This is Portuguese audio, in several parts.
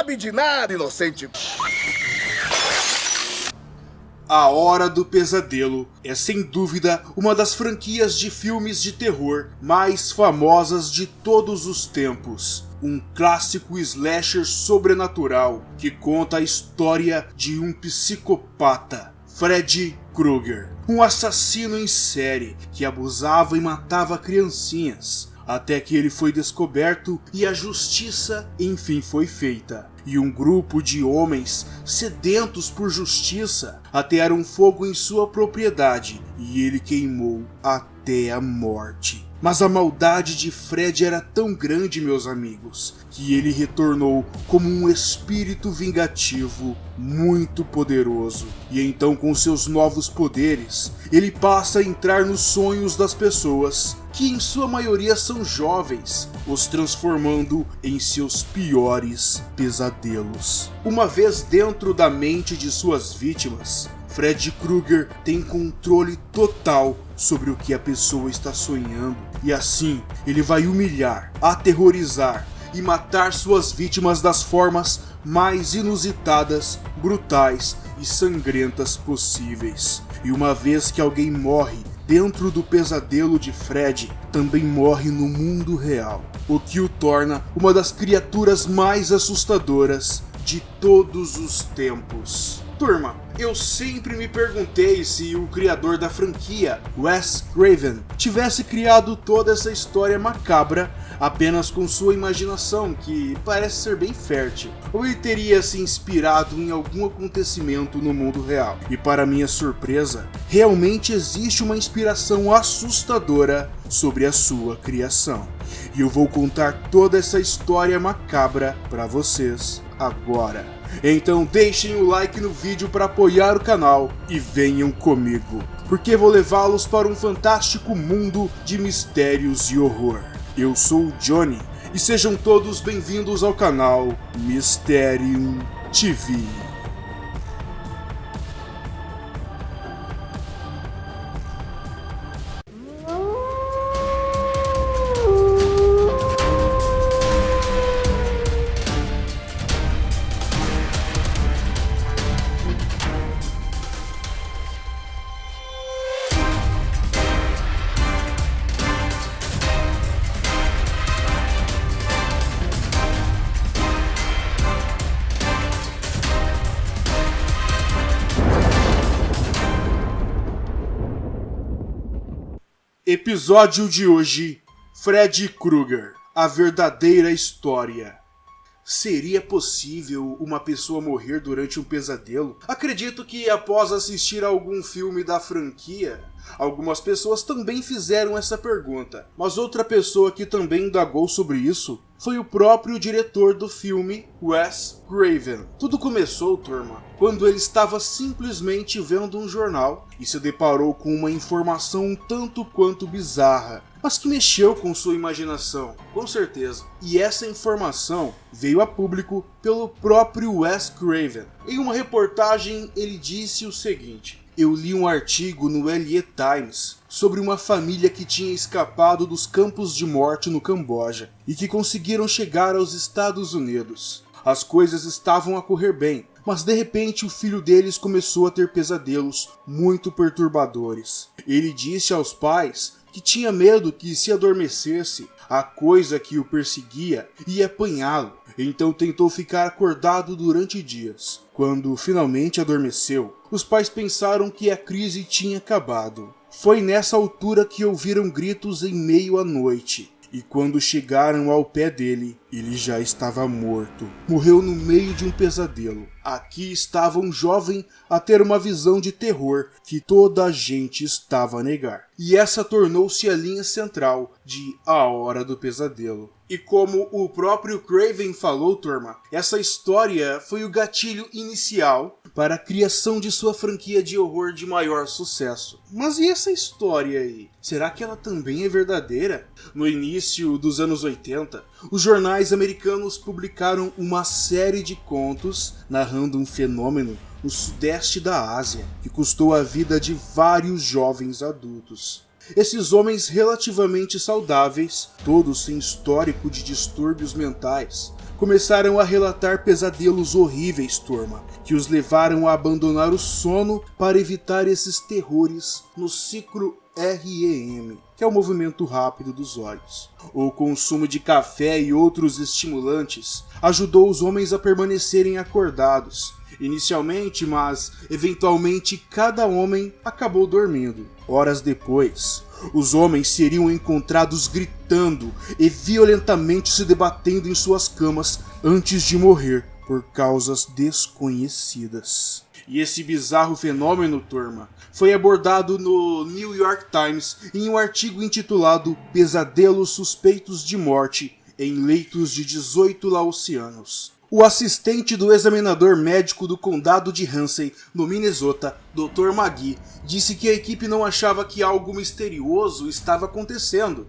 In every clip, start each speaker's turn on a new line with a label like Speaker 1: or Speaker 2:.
Speaker 1: sabe de nada, inocente.
Speaker 2: A Hora do Pesadelo é sem dúvida uma das franquias de filmes de terror mais famosas de todos os tempos. Um clássico slasher sobrenatural que conta a história de um psicopata, Freddy Krueger, um assassino em série que abusava e matava criancinhas, até que ele foi descoberto e a justiça enfim foi feita. E um grupo de homens sedentos por justiça atearam fogo em sua propriedade e ele queimou até a morte. Mas a maldade de Freddy era tão grande, meus amigos, que ele retornou como um espírito vingativo muito poderoso. E então, com seus novos poderes, ele passa a entrar nos sonhos das pessoas, que em sua maioria são jovens, os transformando em seus piores pesadelos. Uma vez dentro da mente de suas vítimas, Freddy Krueger tem controle total sobre o que a pessoa está sonhando, e assim ele vai humilhar, aterrorizar e matar suas vítimas das formas mais inusitadas, brutais e sangrentas possíveis. E uma vez que alguém morre dentro do pesadelo de Freddy, também morre no mundo real, o que o torna uma das criaturas mais assustadoras de todos os tempos. Turma, eu sempre me perguntei se o criador da franquia, Wes Craven, tivesse criado toda essa história macabra apenas com sua imaginação, que parece ser bem fértil, ou ele teria se inspirado em algum acontecimento no mundo real. E para minha surpresa, realmente existe uma inspiração assustadora sobre a sua criação. E eu vou contar toda essa história macabra para vocês agora. Então deixem o like no vídeo para apoiar o canal e venham comigo, porque vou levá-los para um fantástico mundo de mistérios e horror. Eu sou o Johnny e sejam todos bem-vindos ao canal Mysterium TV. Episódio de hoje: Freddy Krueger, a verdadeira história. Seria possível uma pessoa morrer durante um pesadelo? Acredito que após assistir a algum filme da franquia, algumas pessoas também fizeram essa pergunta, mas outra pessoa que também indagou sobre isso foi o próprio diretor do filme, Wes Craven. Tudo começou, turma, quando ele estava simplesmente vendo um jornal e se deparou com uma informação um tanto quanto bizarra, mas que mexeu com sua imaginação, com certeza. E essa informação veio a público pelo próprio Wes Craven. Em uma reportagem, ele disse o seguinte: eu li um artigo no LA Times sobre uma família que tinha escapado dos campos de morte no Camboja e que conseguiram chegar aos Estados Unidos. As coisas estavam a correr bem, mas de repente o filho deles começou a ter pesadelos muito perturbadores. Ele disse aos pais que tinha medo que, se adormecesse, a coisa que o perseguia ia apanhá-lo, então tentou ficar acordado durante dias. Quando finalmente adormeceu, os pais pensaram que a crise tinha acabado. Foi nessa altura que ouviram gritos em meio à noite, e quando chegaram ao pé dele, ele já estava morto. Morreu no meio de um pesadelo. Aqui estava um jovem a ter uma visão de terror que toda a gente estava a negar. E essa tornou-se a linha central de A Hora do Pesadelo. E como o próprio Craven falou, turma, essa história foi o gatilho inicial para a criação de sua franquia de horror de maior sucesso. Mas e essa história aí? Será que ela também é verdadeira? No início dos anos 80, os jornais americanos publicaram uma série de contos narrando um fenômeno no sudeste da Ásia que custou a vida de vários jovens adultos. Esses homens relativamente saudáveis, todos sem histórico de distúrbios mentais, começaram a relatar pesadelos horríveis, turma, que os levaram a abandonar o sono para evitar esses terrores no ciclo REM, que é o movimento rápido dos olhos. O consumo de café e outros estimulantes ajudou os homens a permanecerem acordados, inicialmente, mas eventualmente cada homem acabou dormindo. Horas depois, os homens seriam encontrados gritando e violentamente se debatendo em suas camas antes de morrer por causas desconhecidas. E esse bizarro fenômeno, turma, foi abordado no New York Times em um artigo intitulado Pesadelos Suspeitos de Morte em Leitos de 18 Laosianos. O assistente do examinador médico do condado de Ramsey, no Minnesota, Dr. McGee, disse que a equipe não achava que algo misterioso estava acontecendo,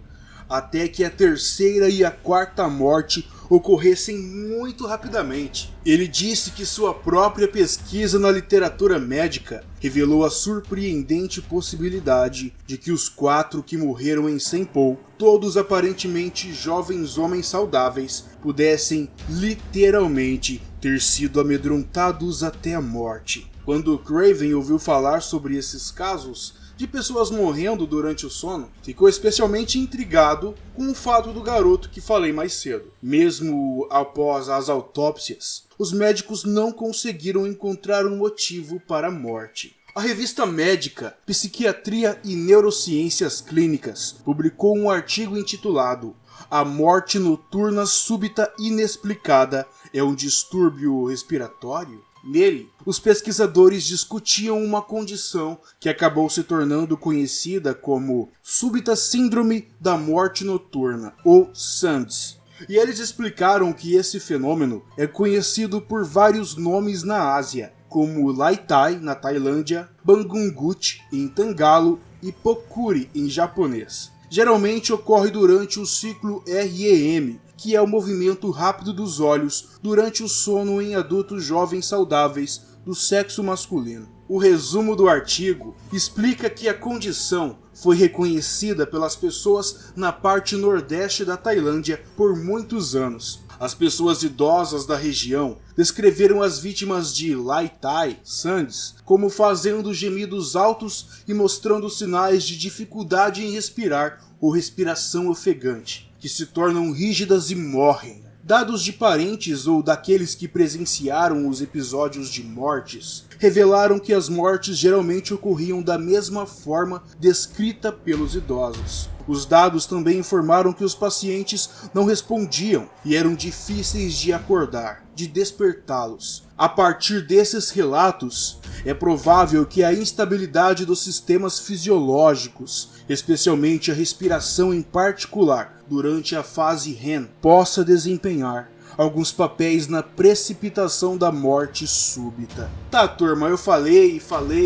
Speaker 2: até que a terceira e a quarta morte ocorressem muito rapidamente. Ele disse que sua própria pesquisa na literatura médica revelou a surpreendente possibilidade de que os 4 que morreram em St. Paul, todos aparentemente jovens homens saudáveis, pudessem literalmente ter sido amedrontados até a morte. Quando Craven ouviu falar sobre esses casos de pessoas morrendo durante o sono, ficou especialmente intrigado com o fato do garoto que falei mais cedo. Mesmo após as autópsias, os médicos não conseguiram encontrar um motivo para a morte. A revista médica Psiquiatria e Neurociências Clínicas publicou um artigo intitulado A Morte Noturna Súbita Inexplicada é um Distúrbio Respiratório? Nele, os pesquisadores discutiam uma condição que acabou se tornando conhecida como Súbita Síndrome da Morte Noturna, ou SANDS. E eles explicaram que esse fenômeno é conhecido por vários nomes na Ásia, como Lai Tai, na Tailândia, Bangungut, em Tangalo, e Pokuri, em japonês. Geralmente ocorre durante o ciclo REM, que é o movimento rápido dos olhos durante o sono em adultos jovens saudáveis do sexo masculino. O resumo do artigo explica que a condição foi reconhecida pelas pessoas na parte nordeste da Tailândia por muitos anos. As pessoas idosas da região descreveram as vítimas de Lai Tai, SANDS, como fazendo gemidos altos e mostrando sinais de dificuldade em respirar ou respiração ofegante, que se tornam rígidas e morrem. Dados de parentes ou daqueles que presenciaram os episódios de mortes revelaram que as mortes geralmente ocorriam da mesma forma descrita pelos idosos. Os dados também informaram que os pacientes não respondiam e eram difíceis de acordar, de despertá-los. A partir desses relatos, é provável que a instabilidade dos sistemas fisiológicos, especialmente a respiração em particular, durante a fase REM, possa desempenhar alguns papéis na precipitação da morte súbita. Tá, turma, eu falei,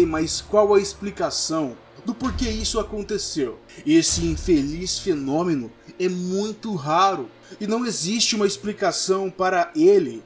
Speaker 2: mas qual a explicação do porquê isso aconteceu? Esse infeliz fenômeno é muito raro e não existe uma explicação para ele.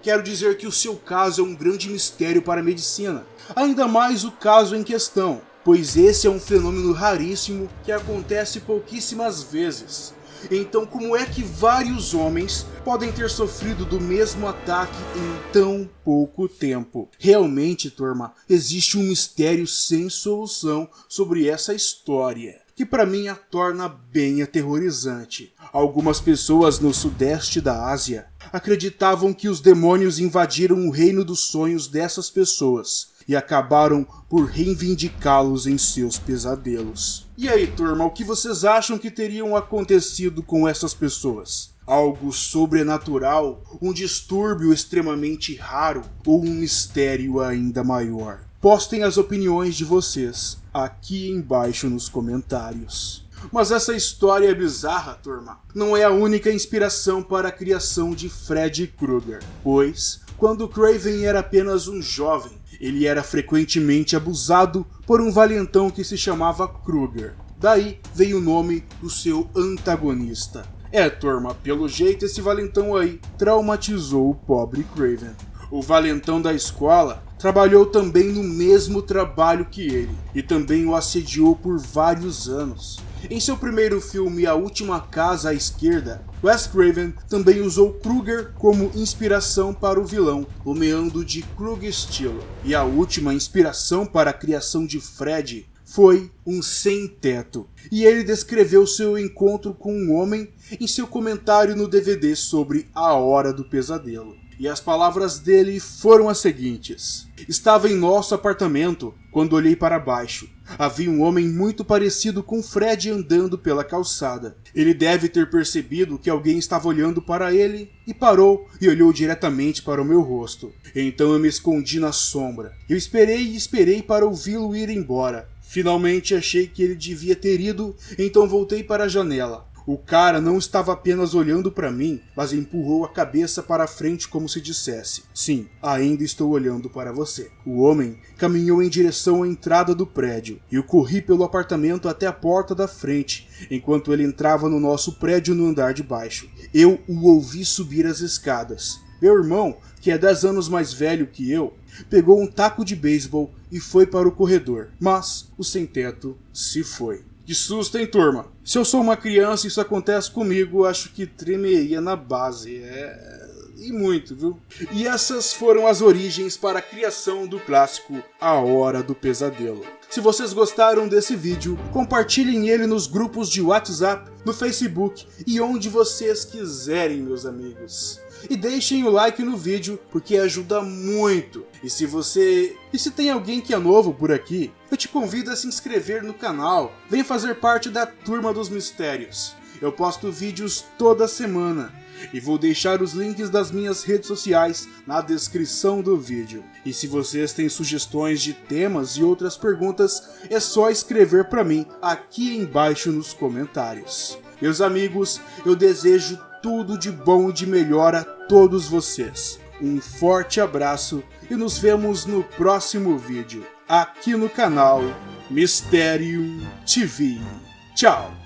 Speaker 2: Quero dizer que o seu caso é um grande mistério para a medicina, ainda mais o caso em questão, pois esse é um fenômeno raríssimo que acontece pouquíssimas vezes. Então, como é que vários homens podem ter sofrido do mesmo ataque em tão pouco tempo? Realmente, turma, existe um mistério sem solução sobre essa história, que para mim a torna bem aterrorizante. Algumas pessoas no sudeste da Ásia acreditavam que os demônios invadiram o reino dos sonhos dessas pessoas e acabaram por reivindicá-los em seus pesadelos. E aí, turma, o que vocês acham que teriam acontecido com essas pessoas? Algo sobrenatural, um distúrbio extremamente raro ou um mistério ainda maior? Postem as opiniões de vocês aqui embaixo nos comentários. Mas essa história é bizarra, turma. Não é a única inspiração para a criação de Freddy Krueger, pois, quando Craven era apenas um jovem, ele era frequentemente abusado por um valentão que se chamava Krueger. Daí veio o nome do seu antagonista. Turma, pelo jeito esse valentão aí traumatizou o pobre Craven. O valentão da escola trabalhou também no mesmo trabalho que ele, e também o assediou por vários anos. Em seu primeiro filme, A Última Casa à Esquerda, Wes Craven também usou Krueger como inspiração para o vilão, nomeando de Krug Estilo. E a última inspiração para a criação de Fred foi um sem-teto. E ele descreveu seu encontro com um homem em seu comentário no DVD sobre A Hora do Pesadelo. E as palavras dele foram as seguintes: estava em nosso apartamento quando olhei para baixo. Havia um homem muito parecido com Fred andando pela calçada. Ele deve ter percebido que alguém estava olhando para ele e parou e olhou diretamente para o meu rosto. Então eu me escondi na sombra. Eu esperei e esperei para ouvi-lo ir embora. Finalmente achei que ele devia ter ido, então voltei para a janela. O cara não estava apenas olhando para mim, mas empurrou a cabeça para a frente como se dissesse: sim, ainda estou olhando para você. O homem caminhou em direção à entrada do prédio. Eu corri pelo apartamento até a porta da frente, enquanto ele entrava no nosso prédio no andar de baixo. Eu o ouvi subir as escadas. Meu irmão, que é 10 anos mais velho que eu, pegou um taco de beisebol e foi para o corredor, mas o sem-teto se foi. Que susto, hein, turma? Se eu sou uma criança e isso acontece comigo, acho que tremeria na base. E muito, viu? E essas foram as origens para a criação do clássico A Hora do Pesadelo. Se vocês gostaram desse vídeo, compartilhem ele nos grupos de WhatsApp, no Facebook e onde vocês quiserem, meus amigos. E deixem o like no vídeo, porque ajuda muito. E se tem alguém que é novo por aqui, eu te convido a se inscrever no canal. Venha fazer parte da Turma dos Mistérios. Eu posto vídeos toda semana. E vou deixar os links das minhas redes sociais na descrição do vídeo. E se vocês têm sugestões de temas e outras perguntas, é só escrever para mim aqui embaixo nos comentários. Meus amigos, eu desejo tudo de bom e de melhor a todos vocês. Um forte abraço e nos vemos no próximo vídeo, aqui no canal Mysterium TV. Tchau!